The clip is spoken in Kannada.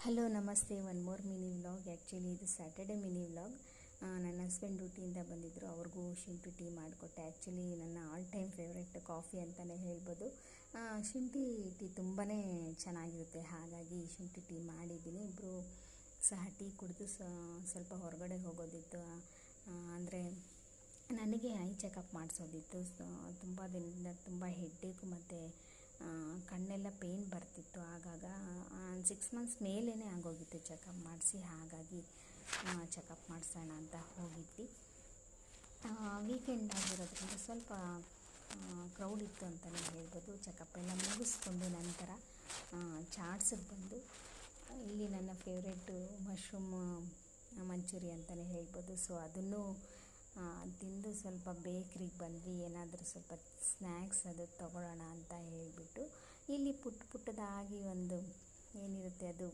ಹಲೋ ನಮಸ್ತೆ. One more mini vlog. Actually ಇದು ಸ್ಯಾಟರ್ಡೆ ಮಿನಿ ವ್ಲಾಗ್. ನನ್ನ ಹಸ್ಬೆಂಡ್ ಡ್ಯೂಟಿಯಿಂದ ಬಂದಿದ್ದರು, ಅವ್ರಿಗೂ ಶುಂಠಿ ಟೀ ಮಾಡಿಕೊಟ್ಟೆ. ಆ್ಯಕ್ಚುಲಿ ನನ್ನ ಆಲ್ ಟೈಮ್ ಫೇವ್ರೆಟ್ ಕಾಫಿ ಅಂತಲೇ ಹೇಳ್ಬೋದು. ಶುಂಠಿ ಟೀ ತುಂಬಾ ಚೆನ್ನಾಗಿರುತ್ತೆ, ಹಾಗಾಗಿ ಶುಂಠಿ ಟೀ ಮಾಡಿದ್ದೀನಿ. ಇಬ್ಬರು ಸಹ ಟೀ ಕುಡಿದು ಸ್ವಲ್ಪ ಹೊರಗಡೆ ಹೋಗೋದಿತ್ತು. ಅಂದರೆ ನನಗೆ ಐ ಚೆಕಪ್ ಮಾಡಿಸೋದಿತ್ತು. ತುಂಬ ದಿನದಿಂದ ತುಂಬ ಹೆಡ್ಡೇಕು ಮತ್ತು ಕಣ್ಣೆಲ್ಲ ಪೇಯ್ನ್ ಬರ್ತಿತ್ತು. ಆಗಾಗ 6 ಮಂತ್ಸ್ ಮೇಲೇ ಆಗೋಗಿತ್ತು ಚೆಕಪ್ ಮಾಡಿಸಿ, ಹಾಗಾಗಿ ಚೆಕಪ್ ಮಾಡಿಸೋಣ ಅಂತ ಹೋಗಿದ್ವಿ. ವೀಕೆಂಡ್ ಆಗಿರೋದ್ರಿಂದ ಸ್ವಲ್ಪ ಕ್ರೌಡ್ ಇತ್ತು ಅಂತಲೇ ಹೇಳ್ಬೋದು. ಚೆಕಪ್ ಎಲ್ಲ ಮುಗಿಸ್ಕೊಂಡು ನಂತರ ಚಾಟ್ಸಿಗೆ ಬಂದು ಇಲ್ಲಿ ನನ್ನ ಫೇವ್ರೆಟ್ಟು ಮಶ್ರೂಮ್ ಮಂಚೂರಿ ಅಂತಲೇ ಹೇಳ್ಬೋದು. ಸೊ ಅದನ್ನು ತಿಂದು ಸ್ವಲ್ಪ ಬೇಕ್ರಿಗೆ ಬಂದ್ವಿ. ಏನಾದರೂ ಸ್ವಲ್ಪ ಸ್ನ್ಯಾಕ್ಸ್ ಅದು ತೊಗೊಳ್ಳೋಣ ಅಂತ ಹೇಳಿಬಿಟ್ಟು ಇಲ್ಲಿ ಪುಟ್ಟದಾಗಿ ಒಂದು ಏನಿರುತ್ತೆ ಅದು